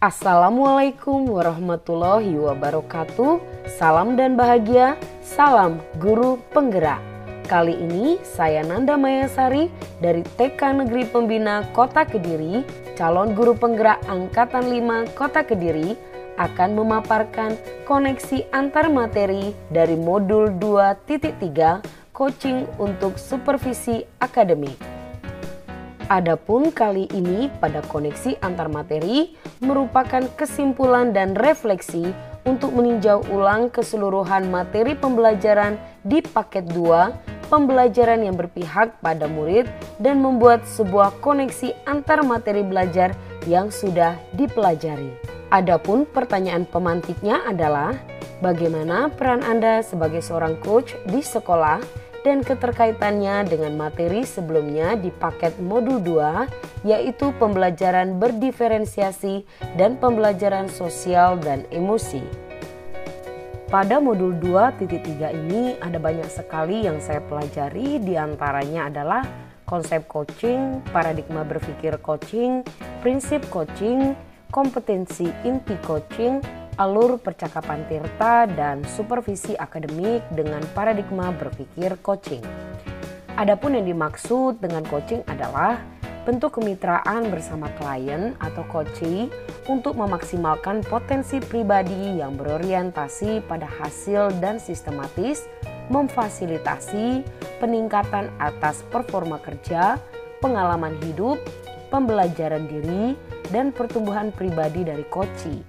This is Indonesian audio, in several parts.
Assalamualaikum warahmatullahi wabarakatuh. Salam dan bahagia, salam guru penggerak. Kali ini saya Nanda Mayasari dari TK Negeri Pembina Kota Kediri, calon guru penggerak Angkatan 5 Kota Kediri, akan memaparkan koneksi antar materi dari modul 2.3 coaching untuk supervisi akademik. Adapun kali ini pada koneksi antar materi merupakan kesimpulan dan refleksi untuk meninjau ulang keseluruhan materi pembelajaran di paket 2, pembelajaran yang berpihak pada murid dan membuat sebuah koneksi antar materi belajar yang sudah dipelajari. Adapun pertanyaan pemantiknya adalah, bagaimana peran Anda sebagai seorang coach di sekolah dan keterkaitannya dengan materi sebelumnya di paket modul 2, yaitu pembelajaran berdiferensiasi dan pembelajaran sosial dan emosi. Pada modul 2.3 ini ada banyak sekali yang saya pelajari, diantaranya adalah konsep coaching, paradigma berpikir coaching, prinsip coaching, kompetensi inti coaching, alur percakapan Tirta, dan supervisi akademik dengan paradigma berpikir coaching. Adapun yang dimaksud dengan coaching adalah bentuk kemitraan bersama klien atau coachee untuk memaksimalkan potensi pribadi yang berorientasi pada hasil dan sistematis, memfasilitasi peningkatan atas performa kerja, pengalaman hidup, pembelajaran diri, dan pertumbuhan pribadi dari coachee.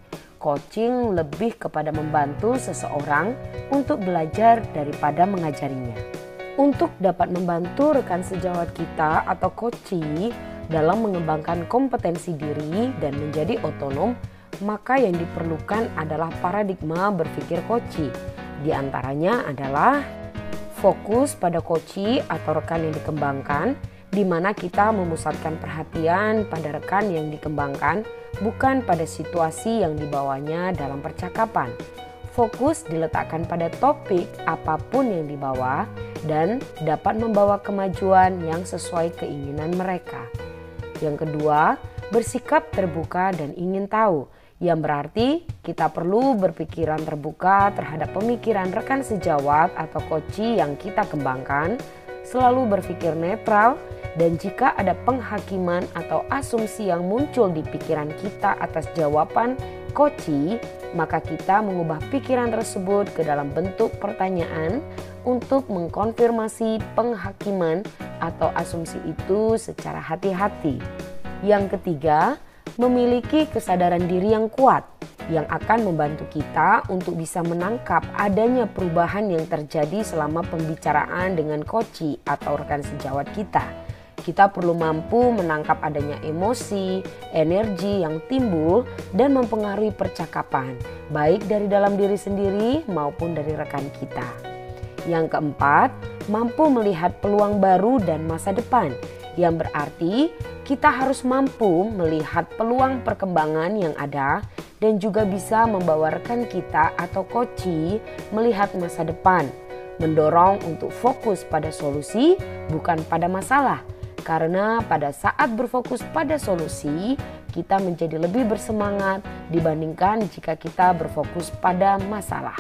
Coaching lebih kepada membantu seseorang untuk belajar daripada mengajarinya. Untuk dapat membantu rekan sejawat kita atau coachee dalam mengembangkan kompetensi diri dan menjadi otonom, maka yang diperlukan adalah paradigma berpikir coachee. Di antaranya adalah fokus pada coachee atau rekan yang dikembangkan, di mana kita memusatkan perhatian pada rekan yang dikembangkan, bukan pada situasi yang dibawanya dalam percakapan. Fokus diletakkan pada topik apapun yang dibawa dan dapat membawa kemajuan yang sesuai keinginan mereka. Yang kedua, bersikap terbuka dan ingin tahu, yang berarti kita perlu berpikiran terbuka terhadap pemikiran rekan sejawat atau coachee yang kita kembangkan, selalu berpikir netral, dan jika ada penghakiman atau asumsi yang muncul di pikiran kita atas jawaban coachee, maka kita mengubah pikiran tersebut ke dalam bentuk pertanyaan untuk mengkonfirmasi penghakiman atau asumsi itu secara hati-hati. Yang ketiga, memiliki kesadaran diri yang kuat yang akan membantu kita untuk bisa menangkap adanya perubahan yang terjadi selama pembicaraan dengan coachee atau rekan sejawat kita. Kita perlu mampu menangkap adanya emosi, energi yang timbul dan mempengaruhi percakapan, baik dari dalam diri sendiri maupun dari rekan kita. Yang keempat, mampu melihat peluang baru dan masa depan, yang berarti kita harus mampu melihat peluang perkembangan yang ada dan juga bisa membawa rekan kita atau coachee melihat masa depan, mendorong untuk fokus pada solusi bukan pada masalah. Karena pada saat berfokus pada solusi, kita menjadi lebih bersemangat dibandingkan jika kita berfokus pada masalah.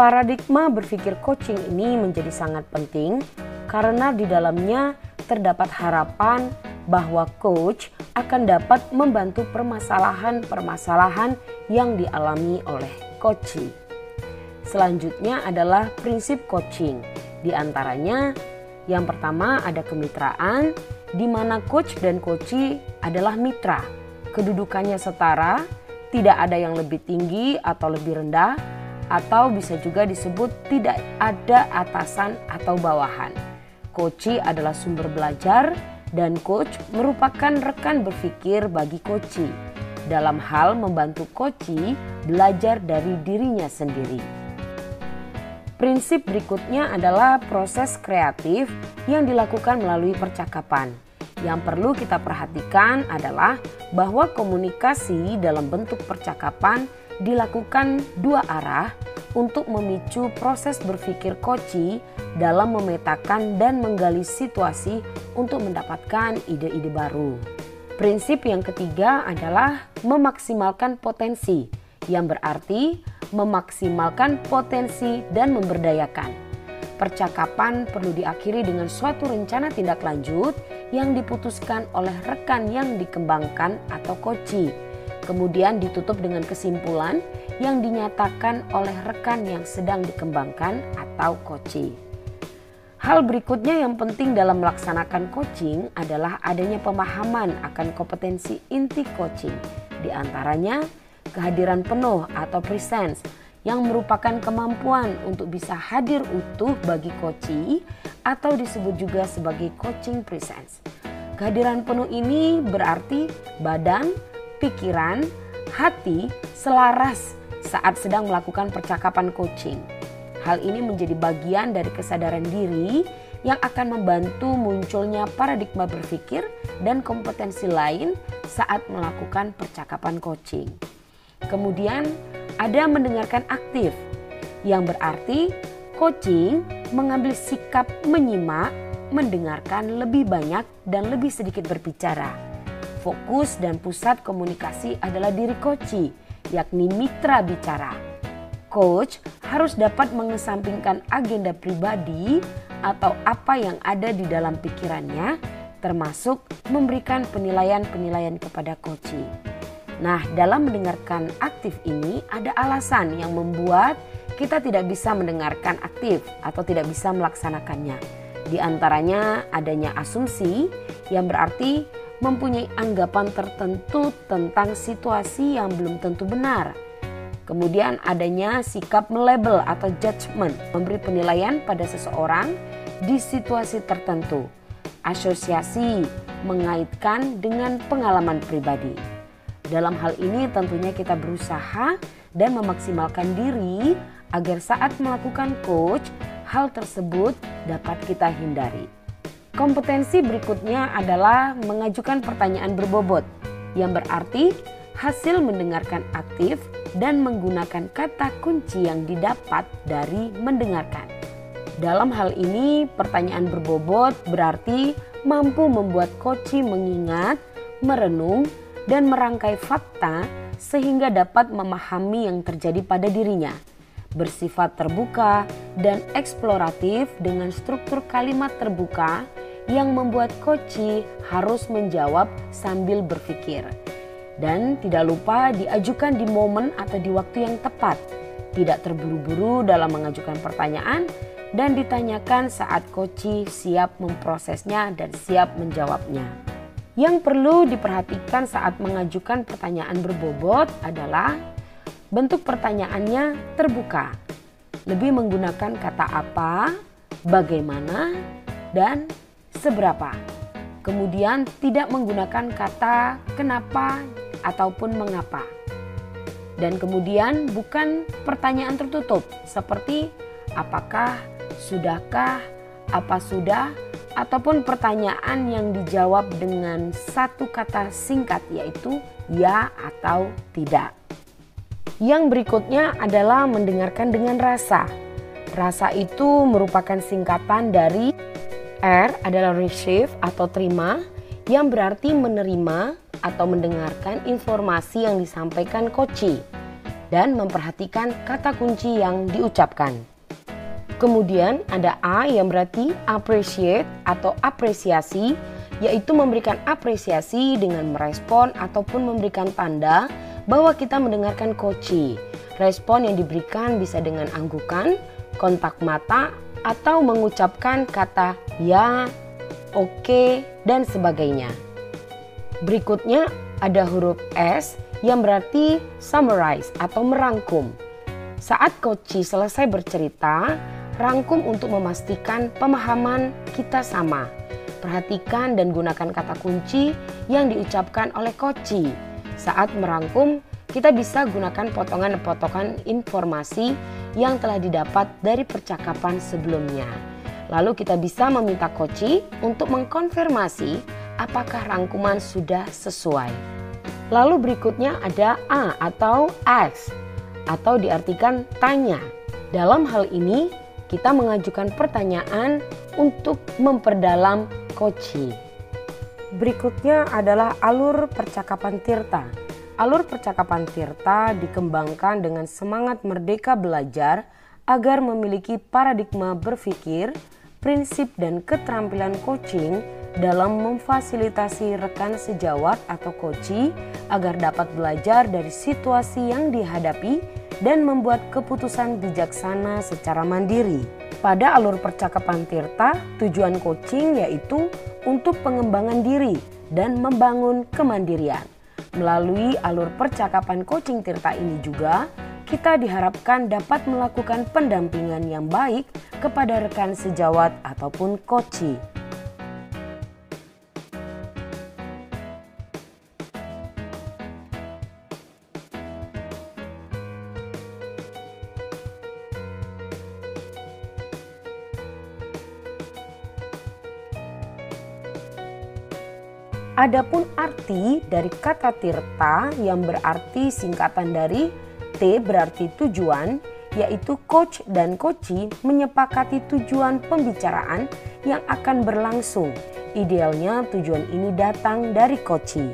Paradigma berpikir coaching ini menjadi sangat penting karena di dalamnya terdapat harapan bahwa coach akan dapat membantu permasalahan-permasalahan yang dialami oleh coachee. Selanjutnya adalah prinsip coaching. Di antaranya, yang pertama ada kemitraan, di mana coach dan coachee adalah mitra. Kedudukannya setara, tidak ada yang lebih tinggi atau lebih rendah, atau bisa juga disebut tidak ada atasan atau bawahan. Coachee adalah sumber belajar dan coach merupakan rekan berpikir bagi coachee dalam hal membantu coachee belajar dari dirinya sendiri. Prinsip berikutnya adalah proses kreatif yang dilakukan melalui percakapan. Yang perlu kita perhatikan adalah bahwa komunikasi dalam bentuk percakapan dilakukan dua arah untuk memicu proses berpikir coachee dalam memetakan dan menggali situasi untuk mendapatkan ide-ide baru. Prinsip yang ketiga adalah memaksimalkan potensi, yang berarti memaksimalkan potensi dan memberdayakan. Percakapan perlu diakhiri dengan suatu rencana tindak lanjut yang diputuskan oleh rekan yang dikembangkan atau coachee. Kemudian ditutup dengan kesimpulan yang dinyatakan oleh rekan yang sedang dikembangkan atau coachee. Hal berikutnya yang penting dalam melaksanakan coaching adalah adanya pemahaman akan kompetensi inti coaching. Di antaranya kehadiran penuh atau presence, yang merupakan kemampuan untuk bisa hadir utuh bagi coachee atau disebut juga sebagai coaching presence. Kehadiran penuh ini berarti badan, pikiran, hati selaras saat sedang melakukan percakapan coaching. Hal ini menjadi bagian dari kesadaran diri yang akan membantu munculnya paradigma berpikir dan kompetensi lain saat melakukan percakapan coaching. Kemudian ada mendengarkan aktif, yang berarti coaching mengambil sikap menyimak, mendengarkan lebih banyak dan lebih sedikit berbicara. Fokus dan pusat komunikasi adalah diri coachee, yakni mitra bicara. Coach harus dapat mengesampingkan agenda pribadi atau apa yang ada di dalam pikirannya, termasuk memberikan penilaian-penilaian kepada coachee. Nah, dalam mendengarkan aktif ini ada alasan yang membuat kita tidak bisa mendengarkan aktif atau tidak bisa melaksanakannya. Di antaranya adanya asumsi yang berarti mempunyai anggapan tertentu tentang situasi yang belum tentu benar. Kemudian adanya sikap melabel atau judgment, memberi penilaian pada seseorang di situasi tertentu. Asosiasi, mengaitkan dengan pengalaman pribadi. Dalam hal ini tentunya kita berusaha dan memaksimalkan diri agar saat melakukan coach, hal tersebut dapat kita hindari. Kompetensi berikutnya adalah mengajukan pertanyaan berbobot, yang berarti hasil mendengarkan aktif dan menggunakan kata kunci yang didapat dari mendengarkan. Dalam hal ini, pertanyaan berbobot berarti mampu membuat coachee mengingat, merenung, dan merangkai fakta sehingga dapat memahami yang terjadi pada dirinya. Bersifat terbuka dan eksploratif dengan struktur kalimat terbuka yang membuat coachee harus menjawab sambil berpikir. Dan tidak lupa diajukan di momen atau di waktu yang tepat. Tidak terburu-buru dalam mengajukan pertanyaan dan ditanyakan saat coachee siap memprosesnya dan siap menjawabnya. Yang perlu diperhatikan saat mengajukan pertanyaan berbobot adalah bentuk pertanyaannya terbuka, lebih menggunakan kata apa, bagaimana, dan seberapa. Kemudian tidak menggunakan kata kenapa ataupun mengapa. Dan kemudian bukan pertanyaan tertutup seperti apakah, sudahkah, apa sudah, ataupun pertanyaan yang dijawab dengan satu kata singkat yaitu ya atau tidak. Yang berikutnya adalah mendengarkan dengan rasa. Rasa itu merupakan singkatan dari R adalah receive atau terima, yang berarti menerima atau mendengarkan informasi yang disampaikan coachee dan memperhatikan kata kunci yang diucapkan. Kemudian ada A yang berarti appreciate atau apresiasi, yaitu memberikan apresiasi dengan merespon ataupun memberikan tanda bahwa kita mendengarkan coachee. Respon yang diberikan bisa dengan anggukan, kontak mata, atau mengucapkan kata ya, oke, dan sebagainya. Berikutnya ada huruf S yang berarti summarize atau merangkum. Saat coachee selesai bercerita, rangkum untuk memastikan pemahaman kita sama. Perhatikan dan gunakan kata kunci yang diucapkan oleh coachee. Saat merangkum, kita bisa gunakan potongan-potongan informasi yang telah didapat dari percakapan sebelumnya. Lalu kita bisa meminta coachee untuk mengkonfirmasi apakah rangkuman sudah sesuai. Lalu berikutnya ada A atau ask, atau diartikan tanya. Dalam hal ini, kita mengajukan pertanyaan untuk memperdalam coachee. Berikutnya adalah alur percakapan Tirta. Alur percakapan Tirta dikembangkan dengan semangat merdeka belajar agar memiliki paradigma berpikir, prinsip dan keterampilan coaching dalam memfasilitasi rekan sejawat atau coachee agar dapat belajar dari situasi yang dihadapi dan membuat keputusan bijaksana secara mandiri. Pada alur percakapan Tirta, tujuan coaching yaitu untuk pengembangan diri dan membangun kemandirian. Melalui alur percakapan coaching Tirta ini juga, kita diharapkan dapat melakukan pendampingan yang baik kepada rekan sejawat ataupun coachee. Adapun arti dari kata Tirta yang berarti singkatan dari T berarti tujuan, yaitu coach dan coachee menyepakati tujuan pembicaraan yang akan berlangsung. Idealnya tujuan ini datang dari coachee.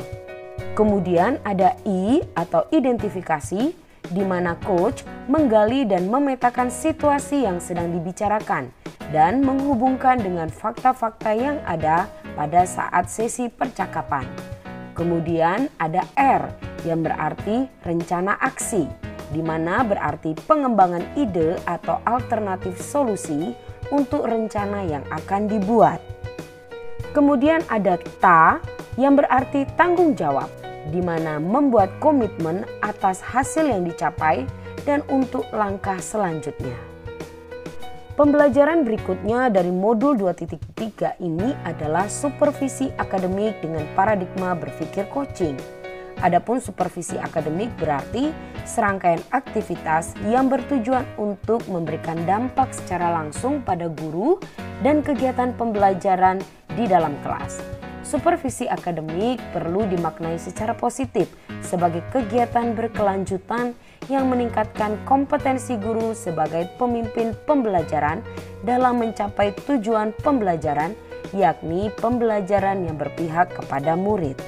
Kemudian ada I atau identifikasi, di mana coach menggali dan memetakan situasi yang sedang dibicarakan dan menghubungkan dengan fakta-fakta yang ada pada saat sesi percakapan. Kemudian ada R yang berarti rencana aksi, di mana berarti pengembangan ide atau alternatif solusi untuk rencana yang akan dibuat. Kemudian ada TA yang berarti tanggung jawab, di mana membuat komitmen atas hasil yang dicapai dan untuk langkah selanjutnya. Pembelajaran berikutnya dari modul 2.3 ini adalah supervisi akademik dengan paradigma berpikir coaching. Adapun supervisi akademik berarti serangkaian aktivitas yang bertujuan untuk memberikan dampak secara langsung pada guru dan kegiatan pembelajaran di dalam kelas. Supervisi akademik perlu dimaknai secara positif sebagai kegiatan berkelanjutan yang meningkatkan kompetensi guru sebagai pemimpin pembelajaran dalam mencapai tujuan pembelajaran, yakni pembelajaran yang berpihak kepada murid.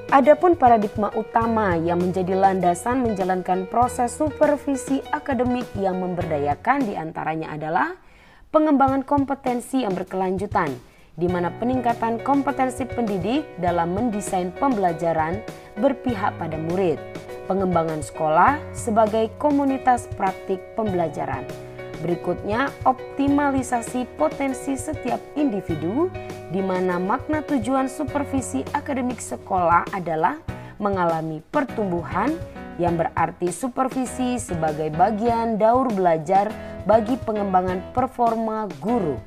Adapun paradigma utama yang menjadi landasan menjalankan proses supervisi akademik yang memberdayakan diantaranya adalah pengembangan kompetensi yang berkelanjutan, di mana peningkatan kompetensi pendidik dalam mendesain pembelajaran berpihak pada murid, pengembangan sekolah sebagai komunitas praktik pembelajaran. Berikutnya, optimalisasi potensi setiap individu, di mana makna tujuan supervisi akademik sekolah adalah mengalami pertumbuhan, yang berarti supervisi sebagai bagian daur belajar bagi pengembangan performa guru.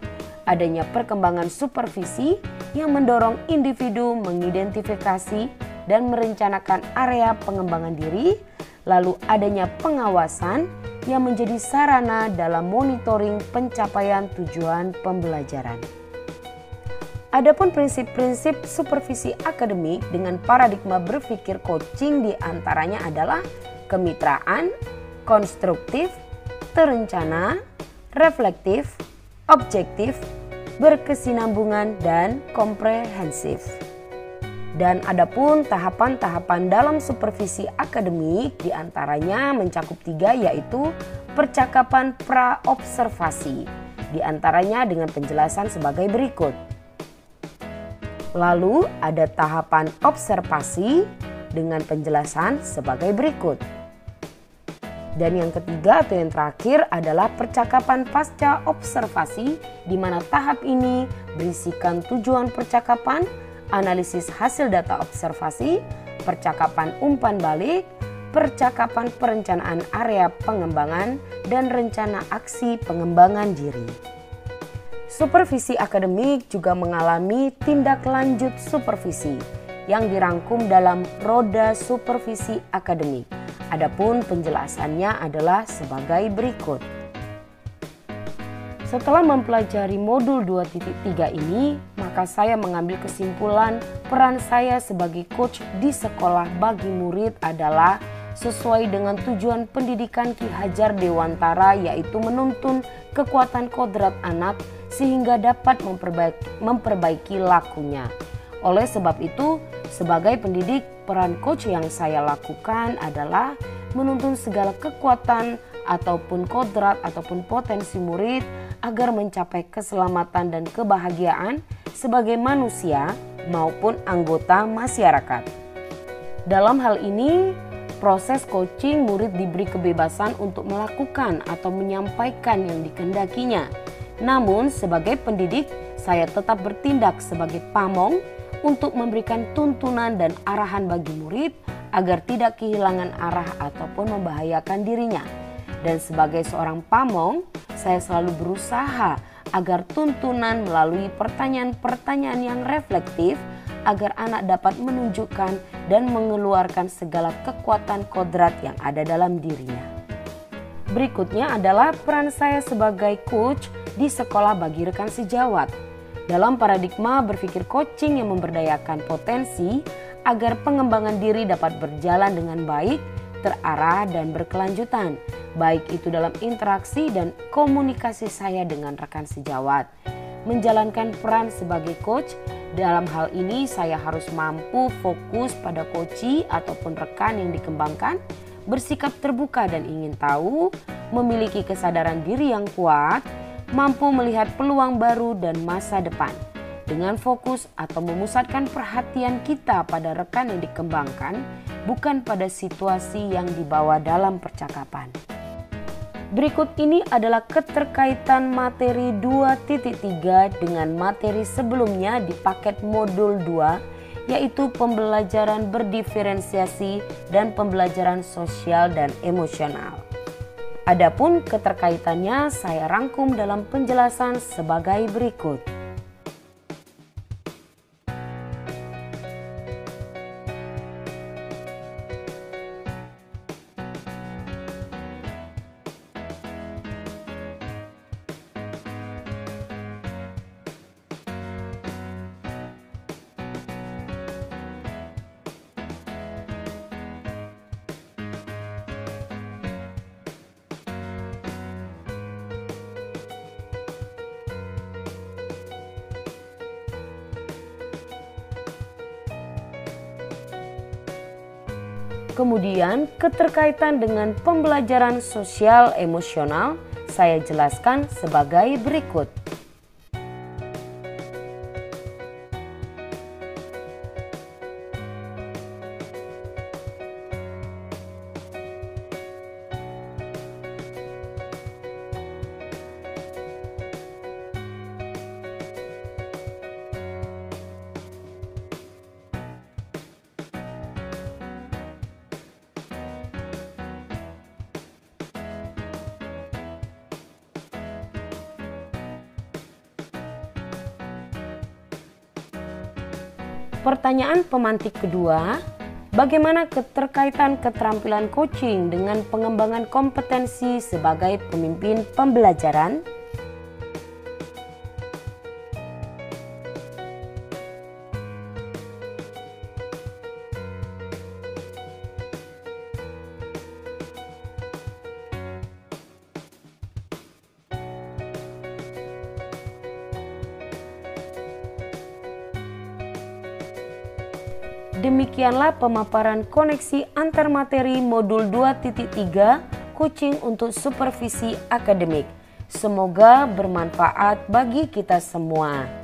Adanya perkembangan supervisi yang mendorong individu mengidentifikasi dan merencanakan area pengembangan diri, lalu adanya pengawasan yang menjadi sarana dalam monitoring pencapaian tujuan pembelajaran. Adapun prinsip-prinsip supervisi akademik dengan paradigma berpikir coaching diantaranya adalah kemitraan, konstruktif, terencana, reflektif, objektif, berkesinambungan, dan komprehensif. Dan adapun tahapan-tahapan dalam supervisi akademik diantaranya mencakup 3, yaitu percakapan praobservasi, diantaranya dengan penjelasan sebagai berikut. Lalu ada tahapan observasi dengan penjelasan sebagai berikut. Dan yang ketiga atau yang terakhir adalah percakapan pasca observasi, di mana tahap ini berisikan tujuan percakapan, analisis hasil data observasi, percakapan umpan balik, percakapan perencanaan area pengembangan, dan rencana aksi pengembangan diri. Supervisi akademik juga mengalami tindak lanjut supervisi yang dirangkum dalam roda supervisi akademik. Adapun penjelasannya adalah sebagai berikut. Setelah mempelajari modul 2.3 ini, maka saya mengambil kesimpulan peran saya sebagai coach di sekolah bagi murid adalah sesuai dengan tujuan pendidikan Ki Hajar Dewantara, yaitu menuntun kekuatan kodrat anak sehingga dapat memperbaiki lakunya. Oleh sebab itu, sebagai pendidik, peran coach yang saya lakukan adalah menuntun segala kekuatan ataupun kodrat ataupun potensi murid agar mencapai keselamatan dan kebahagiaan sebagai manusia maupun anggota masyarakat. Dalam hal ini, proses coaching murid diberi kebebasan untuk melakukan atau menyampaikan yang dikehendakinya. Namun sebagai pendidik, saya tetap bertindak sebagai pamong untuk memberikan tuntunan dan arahan bagi murid agar tidak kehilangan arah ataupun membahayakan dirinya. Dan sebagai seorang pamong, saya selalu berusaha agar tuntunan melalui pertanyaan-pertanyaan yang reflektif agar anak dapat menunjukkan dan mengeluarkan segala kekuatan kodrat yang ada dalam dirinya. Berikutnya adalah peran saya sebagai coach di sekolah bagi rekan sejawat. Dalam paradigma berpikir coaching yang memberdayakan potensi agar pengembangan diri dapat berjalan dengan baik, terarah dan berkelanjutan, baik itu dalam interaksi dan komunikasi saya dengan rekan sejawat. Menjalankan peran sebagai coach, dalam hal ini saya harus mampu fokus pada coachee ataupun rekan yang dikembangkan, bersikap terbuka dan ingin tahu, memiliki kesadaran diri yang kuat, mampu melihat peluang baru dan masa depan. Dengan fokus atau memusatkan perhatian kita pada rekan yang dikembangkan, bukan pada situasi yang dibawa dalam percakapan. Berikut ini adalah keterkaitan materi 2.3 dengan materi sebelumnya di paket modul 2, yaitu pembelajaran berdiferensiasi dan pembelajaran sosial dan emosional. Adapun keterkaitannya saya rangkum dalam penjelasan sebagai berikut. Kemudian keterkaitan dengan pembelajaran sosial emosional saya jelaskan sebagai berikut. Pertanyaan pemantik kedua, bagaimana keterkaitan keterampilan coaching dengan pengembangan kompetensi sebagai pemimpin pembelajaran? Demikianlah pemaparan koneksi antar materi modul 2.3 coaching untuk supervisi akademik. Semoga bermanfaat bagi kita semua.